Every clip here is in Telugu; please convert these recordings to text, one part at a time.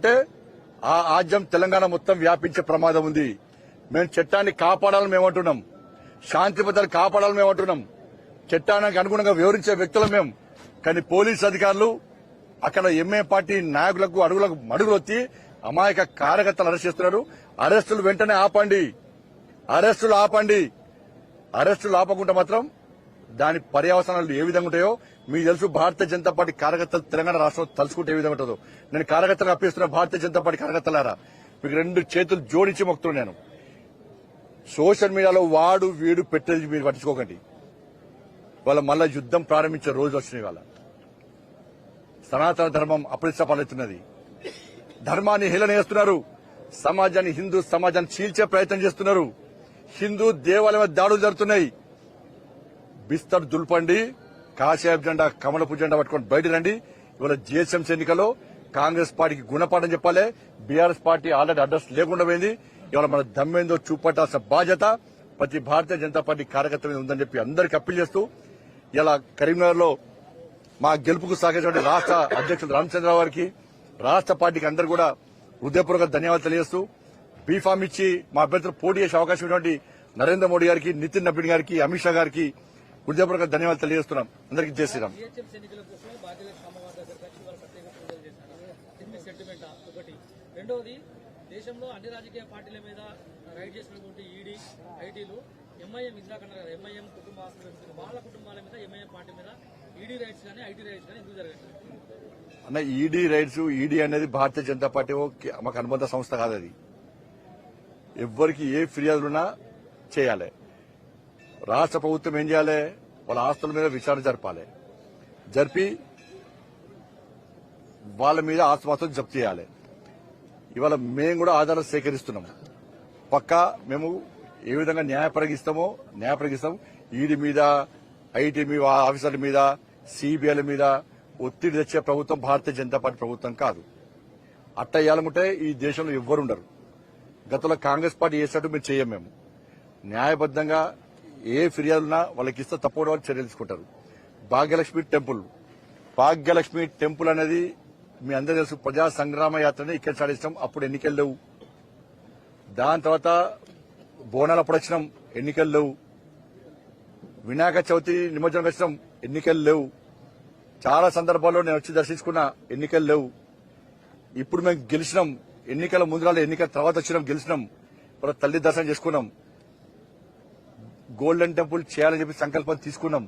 అంటే ఆ ఆజ్యం తెలంగాణ మొత్తం వ్యాపించే ప్రమాదం ఉంది. మేము చట్టాన్ని కాపాడాలని మేమంటున్నాం, శాంతి భద్రతలు కాపాడాలని మేమంటున్నాం, చట్టానికి అనుగుణంగా వివరించే వ్యక్తులం మేము. కానీ పోలీసు అధికారులు అక్కడ ఎంఏ పార్టీ నాయకులకు మడుగులు వచ్చి అమాయక కార్యకర్తలు అరెస్ట్ చేస్తున్నారు. అరెస్టులు వెంటనే ఆపండి, అరెస్టులు ఆపండి. అరెస్టులు ఆపకుండా మాత్రం దాని పర్యవసానాలు ఏ విధంగా ఉంటాయో మీకు తెలుసు. భారతీయ జనతా పార్టీ కార్యకర్తలు తెలంగాణ రాష్ట్రంలో తలుచుకుంటే ఏ విధంగా ఉంటుందో నేను కార్యకర్తలు అప్పేస్తున్నా. భారతీయ జనతా పార్టీ కార్యకర్తలారా, మీకు 2 చేతులు జోడించి మొక్కుతున్నాను. నేను సోషల్ మీడియాలో వాడు వీడు పెట్టేది మీరు పట్టించుకోకండి. వాళ్ళ మళ్ళా యుద్దం ప్రారంభించే రోజు వచ్చినాయి. వాళ్ళ సనాతన ధర్మం అప్రతిష్ట పాలవుతున్నది. ధర్మాన్ని హేళన చేస్తున్నారు. సమాజాన్ని, హిందూ సమాజాన్ని చీల్చే ప్రయత్నం చేస్తున్నారు. హిందూ దేవాలయం మీద దాడులు జరుగుతున్నాయి. బిస్తర్ దుల్పండి, కాషాయపు జెండా కమలపు జెండా పట్టుకొని బయట రండి. ఇవాళ జీహెచ్ఎంసీ ఎన్నికల్లో కాంగ్రెస్ పార్టీకి గుణపాఠం చెప్పాలి. బీఆర్ఎస్ పార్టీ ఆల్రెడీ అడ్రస్ లేకుండా పోయింది. ఇవాళ మన దమ్మేందో చూపట్టాల్సిన బాధ్యత ప్రతి భారతీయ జనతా పార్టీ కార్యకర్త మీద ఉందని చెప్పి అందరికీ అప్పీల్ చేస్తూ ఇలా కరీంనగర్ లో మా గెలుపుకు సహకరించిన రాష్ట్ర అధ్యక్షుడు రామచంద్రరావు గారికి, రాష్ట్ర పార్టీకి అందరూ కూడా హృదయపూర్వక ధన్యవాదాలు తెలియజేస్తూ బీఫామ్ ఇచ్చి మా అభ్యర్థులు పోటీ చేసే అవకాశం ఉన్నటువంటి నరేంద్ర మోడీ గారికి, నితిన్ నబీన్ గారికి, అమిత్ షా గారికి హృదయపూర్వక ధన్యవాదాలు తెలియజేస్తున్నాం. అందరికీ జై శ్రీరామ్. రెండవది, దేశంలో అన్ని రాజకీయ పార్టీల మీద రైడ్ చేసినటువంటి ఈడీ, ఐటీలు ఎంఐఎం ఇందాకన్నారు కదా, ఎంఐఎం కుటుంబ ఆస్తులు వాళ్ళ కుటుంబాల మీద ఎంఐఎం పార్టీ మీద ఈడీ రైడ్స్ కానీ ఐటీ రైడ్స్ కానీ ఎందుకు జరగట్లేదు అన్న? ఈడీ రైడ్స్, ఈడీ అనేది భారతీయ జనతా పార్టీ మాకు అనుబంధ సంస్థ కాదు. అది ఎవ్వరికి ఏ ఫిర్యాదులున్నా చేయాలి. రాష్ట్ర ప్రభుత్వం ఏం చేయాలి? వాళ్ళ ఆస్తుల మీద విచారణ జరపాలి. జరిపి వాళ్ళ మీద ఆస్తులు జప్తు చేయాలి. ఇవాళ మేము కూడా ఆధారాలు సేకరిస్తున్నాం. పక్కా మేము ఏ విధంగా న్యాయపరిగిస్తాం. ఈడీ మీద, ఐటీ మీద, ఆఫీసర్ల మీద, సిబిఐల మీద ఒత్తిడి తెచ్చే ప్రభుత్వం భారతీయ జనతా పార్టీ ప్రభుత్వం కాదు. అట్ట ఇవ్వాలనుకుంటే ఈ దేశంలో ఎవ్వరు ఉండరు. గతంలో కాంగ్రెస్ పార్టీ చేసినట్టు మేము చేయం. మేము న్యాయబద్దంగా ఏ ఫిర్యాదులున్నా వాళ్ళకి ఇస్తే తప్పకుండా వాళ్ళు చర్యలు తీసుకుంటారు. భాగ్యలక్ష్మి టెంపుల్ అనేది మీ అందరూ తెలుసు. ప్రజా సంగ్రామ యాత్రని ఇక్కడ సాధించడం. అప్పుడు ఎన్నికలు లేవు. దాని తర్వాత బోనాలు అప్పుడు వచ్చినాం, ఎన్నికలు లేవు. వినాయక చవితి నిమజ్జనం వచ్చినాం, ఎన్నికలు లేవు. చాలా సందర్భాల్లో నేను వచ్చి దర్శించుకున్నా, ఎన్నికలు లేవు. ఇప్పుడు మేము గెలిచినాం. ఎన్నికల ముందు ఎన్నికల తర్వాత వచ్చినాం, గెలిచినాం. వాళ్ళ తల్లి దర్శనం చేసుకున్నాం. గోల్డెన్ టెంపుల్ చేయాలని చెప్పి సంకల్పం తీసుకున్నాం.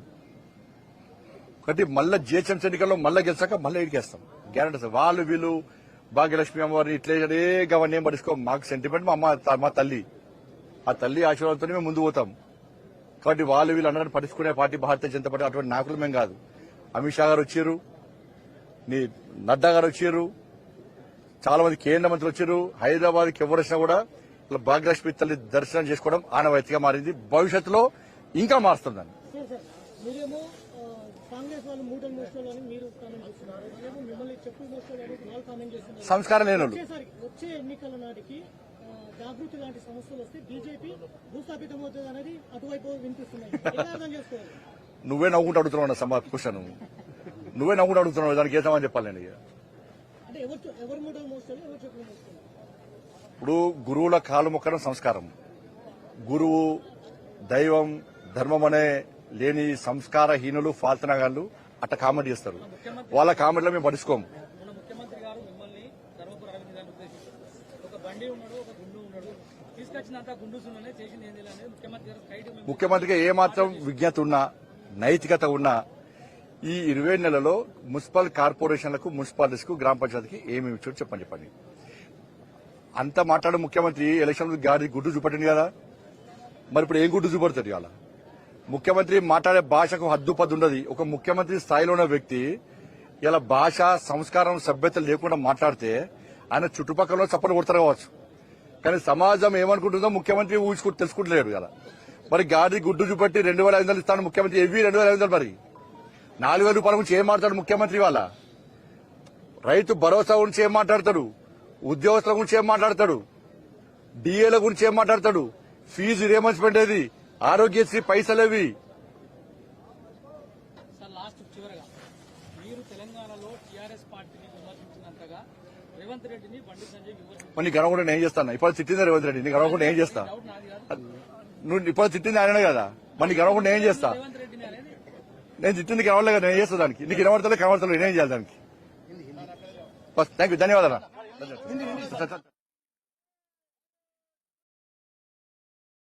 కాబట్టి మళ్ళా జీహెచ్ఎంసీ ఎన్నికల్లో మళ్ళా గెలిచాక మళ్ళీ ఇడికేస్తాం, గ్యారంటీ సార్. వాళ్ళు వీళ్ళు భాగ్యలక్ష్మి అమ్మవారిని ఇట్లే గవన్నీ ఏం పడుచుకో. మాకు సెంటిమెంట్ మా తల్లి, ఆ తల్లి ఆశీర్వాదంతో మేము ముందు పోతాం. కాబట్టి వాళ్ళు వీళ్ళు అందరినీ పట్టించుకునే పార్టీ భారతీయ జనతా పార్టీ. అటువంటి నాయకులు మేము కాదు. అమిత్ షా గారు వచ్చారు, నడ్డా గారు వచ్చారు, చాలా మంది కేంద్ర మంత్రులు వచ్చారు. హైదరాబాద్కి ఎవరు వచ్చినా కూడా ఇలా భాగ్యలక్ష్మి తల్లి దర్శనం చేసుకోవడం ఆనవాయితీగా మారింది. భవిష్యత్తులో ఇంకా మారుస్తుందని. సంస్కారం లేని వచ్చే ఎన్నికల నాటికి జాగృతి లాంటి సమస్యలు వస్తే బీజేపీ భూస్థాపితమవుతుంది అనేది అటువైపు వినిపిస్తున్నాయి. నువ్వే నవ్వుకుంటూ అడుగుతున్నావు సమ క్వశ్చన్. నువ్వే నవ్వుకుంటూ అడుగుతున్నావు, దానికి ఏ సమాధానం చెప్పాలి నేను? అంటే ఎవరు మూడో మోస్తారు, ఎవరు చెప్పిన మోస్తారు? ఇప్పుడు గురువుల కాలు మొక్కడం సంస్కారం. గురువు, దైవం, ధర్మం అనే లేని సంస్కారహీనులు, ఫాల్తనగాళ్లు అట్ట కామెంట్ చేస్తారు. వాళ్ళ కామెంట్లో మేము పడుచుకోము. ముఖ్యమంత్రి గారు మిమ్మల్ని ధర్మపుర అరవింద్ గారిని ఉద్దేశించారు. ఒక బండి ఉన్నాడు, ఒక గుండు ఉన్నాడు, తీసుకొచ్చినంత గుండు సున్ననే చేసింది ఏంది అనేది ముఖ్యమంత్రిగా ఏమాత్రం విజ్ఞత ఉన్నా, నైతికత ఉన్నా ఈ 20 నెలల్లో మున్సిపల్ కార్పొరేషన్లకు, మున్సిపాలిటీస్కు, గ్రామ పంచాయతీకి ఏమేమి ఇచ్చాడు చెప్పండి. అంత మాట్లాడే ముఖ్యమంత్రి ఎలక్షన్ గాడి గుడ్డు చూపట్టింది కదా. మరి ఇప్పుడు ఏం గుడ్డు చూపడతాడు? ఇవాళ ముఖ్యమంత్రి మాట్లాడే భాషకు హద్దు పద్దు ఉండదు. ఒక ముఖ్యమంత్రి స్థాయిలో ఉన్న వ్యక్తి ఇలా భాష, సంస్కారం, సభ్యత లేకుండా మాట్లాడితే ఆయన చుట్టుపక్కల చప్పలు కొడతారు కావచ్చు. కానీ సమాజం ఏమనుకుంటుందో ముఖ్యమంత్రి తెలుసుకుంటలేడు కదా. మరి గాడి గుడ్డు చూపట్టి 2,500 ఇస్తాను ముఖ్యమంత్రి. ఎవి 2,500? మరి 4,000 రూపాయల గురించి ఏం మాట్లాడు ముఖ్యమంత్రి? వాళ్ళ రైతు భరోసా గురించి ఏం మాట్లాడతాడు? ఉద్యోగస్తుల గురించి ఏం మాట్లాడతాడు? డిఏల గురించి ఏం మాట్లాడతాడు? ఫీజు రియంబర్స్మెంట్ ఏది? ఆరోగ్యశ్రీ పైసలేవి? మీరు తెలంగాణలో టీఆర్ఎస్ పార్టీని విమర్శించినంతగా రేవంత్ రెడ్డిని బండి సంజయ్ విమర్శించారు. మరి నీకు గడవకుండా నేను ఏం చేస్తాను? ఇప్పుడు తిట్టింది రేవంత్ రెడ్డి, నీకు గడవకుండా ఏం చేస్తా? డౌట్ నాది కాదు. నువ్వు ఇప్పుడు తిట్టింది ఆయననే కదా, మరి నీకు గడవకుండా ఏం చేస్తా? రేవంత్ రెడ్డిని అనేది నేను తిట్టింది కనవడలే కదా, నేను చేస్తా దానికి. నీకు కనబడతలే నేనేం చేయాలి దానికి? థ్యాంక్ యూ, ధన్యవాదాలు.